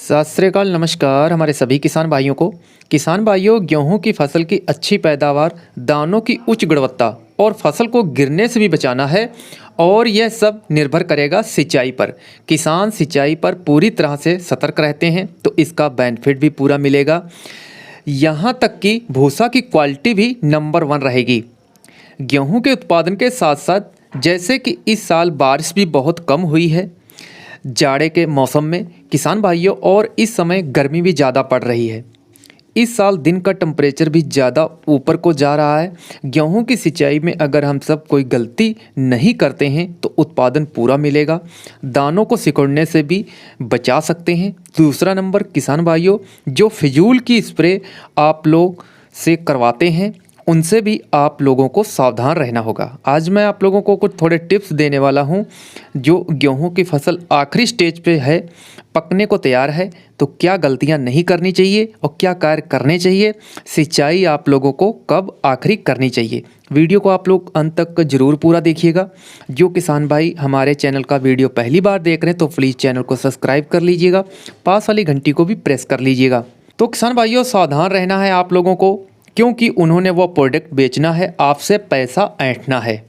सत श्री अकाल, नमस्कार हमारे सभी किसान भाइयों को। किसान भाइयों, गेहूं की फसल की अच्छी पैदावार, दानों की उच्च गुणवत्ता और फसल को गिरने से भी बचाना है, और यह सब निर्भर करेगा सिंचाई पर। किसान सिंचाई पर पूरी तरह से सतर्क रहते हैं तो इसका बेनिफिट भी पूरा मिलेगा। यहाँ तक कि भूसा की क्वालिटी भी नंबर 1 रहेगी। गेहूं के उत्पादन के साथ साथ जैसे कि इस साल बारिश भी बहुत कम हुई है जाड़े के मौसम में किसान भाइयों, और इस समय गर्मी भी ज़्यादा पड़ रही है। इस साल दिन का टेम्परेचर भी ज़्यादा ऊपर को जा रहा है। गेहूं की सिंचाई में अगर हम सब कोई गलती नहीं करते हैं तो उत्पादन पूरा मिलेगा, दानों को सिकुड़ने से भी बचा सकते हैं। दूसरा नंबर, किसान भाइयों, जो फिजूल की स्प्रे आप लोग से करवाते हैं उनसे भी आप लोगों को सावधान रहना होगा। आज मैं आप लोगों को कुछ थोड़े टिप्स देने वाला हूं। जो गेहूं की फसल आखिरी स्टेज पे है, पकने को तैयार है, तो क्या गलतियां नहीं करनी चाहिए और क्या कार्य करने चाहिए, सिंचाई आप लोगों को कब आखिरी करनी चाहिए। वीडियो को आप लोग अंत तक ज़रूर पूरा देखिएगा। जो किसान भाई हमारे चैनल का वीडियो पहली बार देख रहे हैं तो प्लीज़ चैनल को सब्सक्राइब कर लीजिएगा, पास वाली घंटी को भी प्रेस कर लीजिएगा। तो किसान भाइयों, सावधान रहना है आप लोगों को, क्योंकि उन्होंने वो प्रोडक्ट बेचना है, आपसे पैसा ऐंठना है।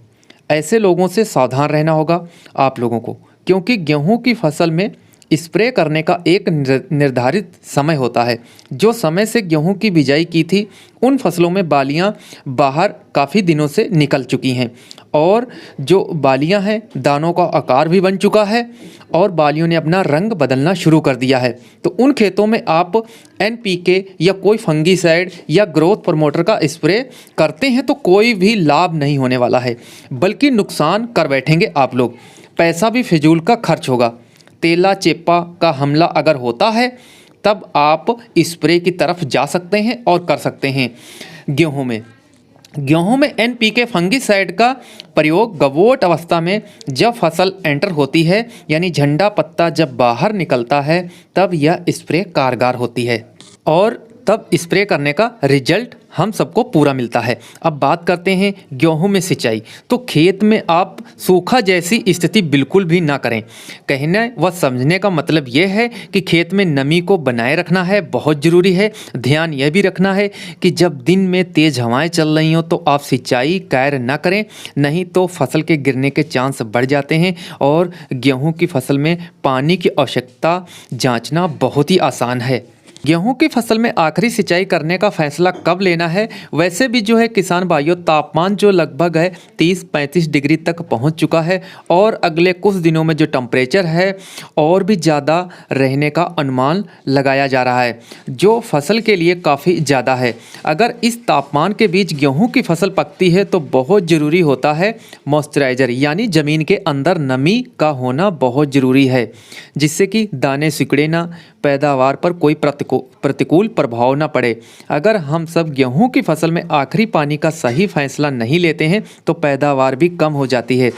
ऐसे लोगों से सावधान रहना होगा आप लोगों को, क्योंकि गेहूं की फसल में स्प्रे करने का एक निर्धारित समय होता है। जो समय से गेहूं की बिजाई की थी उन फसलों में बालियां बाहर काफ़ी दिनों से निकल चुकी हैं, और जो बालियां हैं दानों का आकार भी बन चुका है और बालियों ने अपना रंग बदलना शुरू कर दिया है। तो उन खेतों में आप NPK या कोई फंगीसाइड या ग्रोथ प्रमोटर का स्प्रे करते हैं तो कोई भी लाभ नहीं होने वाला है, बल्कि नुकसान कर बैठेंगे आप लोग। पैसा भी फिजूल का खर्च होगा। तेला चेपा का हमला अगर होता है तब आप स्प्रे की तरफ जा सकते हैं और कर सकते हैं। गेहूं में NPK फंगीसाइड का प्रयोग गवोट अवस्था में जब फसल एंटर होती है, यानी झंडा पत्ता जब बाहर निकलता है, तब यह स्प्रे कारगर होती है और तब स्प्रे करने का रिजल्ट हम सबको पूरा मिलता है। अब बात करते हैं गेहूं में सिंचाई। तो खेत में आप सूखा जैसी स्थिति बिल्कुल भी ना करें। कहने व समझने का मतलब यह है कि खेत में नमी को बनाए रखना है, बहुत ज़रूरी है। ध्यान यह भी रखना है कि जब दिन में तेज़ हवाएं चल रही हों तो आप सिंचाई कार्य ना करें, नहीं तो फसल के गिरने के चांस बढ़ जाते हैं। और गेहूँ की फसल में पानी की आवश्यकता जाँचना बहुत ही आसान है। गेहूं की फसल में आखिरी सिंचाई करने का फैसला कब लेना है, वैसे भी जो है किसान भाइयों, तापमान जो लगभग है 30-35 डिग्री तक पहुंच चुका है, और अगले कुछ दिनों में जो टेम्परेचर है और भी ज़्यादा रहने का अनुमान लगाया जा रहा है, जो फसल के लिए काफ़ी ज़्यादा है। अगर इस तापमान के बीच गेहूँ की फसल पकती है तो बहुत ज़रूरी होता है मॉइस्चराइज़र, यानी ज़मीन के अंदर नमी का होना बहुत ज़रूरी है, जिससे कि दाने सिकुड़े ना, पैदावार पर कोई प्रतिकूल प्रभाव न पड़े। अगर हम सब गेहूं की फसल में आखिरी पानी का सही फैसला नहीं लेते हैं तो पैदावार भी कम हो जाती है।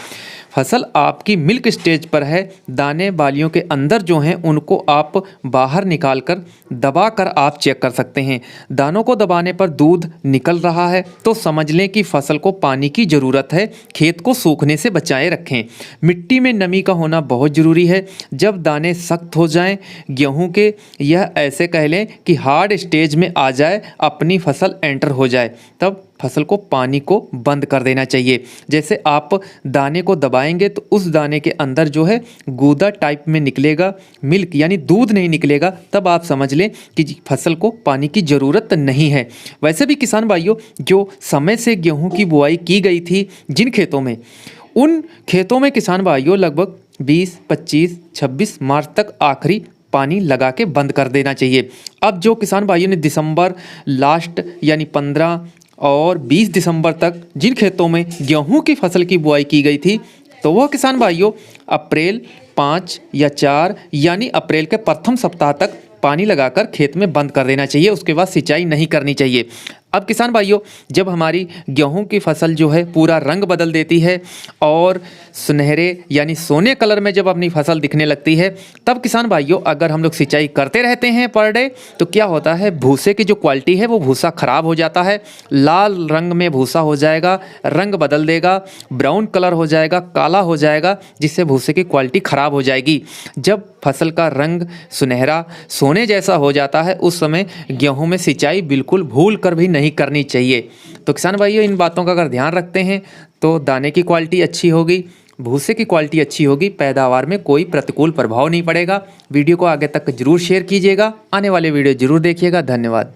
फसल आपकी मिल्क स्टेज पर है, दाने बालियों के अंदर जो हैं उनको आप बाहर निकाल कर दबा कर आप चेक कर सकते हैं। दानों को दबाने पर दूध निकल रहा है तो समझ लें कि फसल को पानी की ज़रूरत है। खेत को सूखने से बचाए रखें। मिट्टी में नमी का होना बहुत ज़रूरी है। जब दाने सख्त हो जाएं गेहूं के, यह ऐसे कह लें कि हार्ड स्टेज में आ जाए, अपनी फसल एंटर हो जाए, तब फसल को पानी को बंद कर देना चाहिए। जैसे आप दाने को दबाएंगे तो उस दाने के अंदर जो है गूदा टाइप में निकलेगा, मिल्क यानी दूध नहीं निकलेगा, तब आप समझ लें कि फसल को पानी की ज़रूरत नहीं है। वैसे भी किसान भाइयों, जो समय से गेहूं की बुआई की गई थी जिन खेतों में, उन खेतों में किसान भाइयों लगभग 20, 25, 26 मार्च तक आखिरी पानी लगा के बंद कर देना चाहिए। अब जो किसान भाइयों ने दिसंबर लास्ट यानी 15 और 20 दिसंबर तक जिन खेतों में गेहूं की फसल की बुआई की गई थी, तो वह किसान भाइयों अप्रैल 5 या 4 यानी अप्रैल के प्रथम सप्ताह तक पानी लगाकर खेत में बंद कर देना चाहिए। उसके बाद सिंचाई नहीं करनी चाहिए। अब किसान भाइयों, जब हमारी गेहूं की फसल जो है पूरा रंग बदल देती है और सुनहरे यानी सोने कलर में जब अपनी फसल दिखने लगती है, तब किसान भाइयों अगर हम लोग सिंचाई करते रहते हैं पर डे, तो क्या होता है, भूसे की जो क्वालिटी है वो भूसा खराब हो जाता है, लाल रंग में भूसा हो जाएगा, रंग बदल देगा, ब्राउन कलर हो जाएगा, काला हो जाएगा, जिससे भूसे की क्वालिटी खराब हो जाएगी। जब फसल का रंग सुनहरा सोने जैसा हो जाता है, उस समय गेहूं में सिंचाई बिल्कुल भूल कर भी नहीं करनी चाहिए। तो किसान भाइयों, इन बातों का अगर ध्यान रखते हैं तो दाने की क्वालिटी अच्छी होगी, भूसे की क्वालिटी अच्छी होगी, पैदावार में कोई प्रतिकूल प्रभाव नहीं पड़ेगा। वीडियो को आगे तक जरूर शेयर कीजिएगा, आने वाले वीडियो जरूर देखिएगा। धन्यवाद।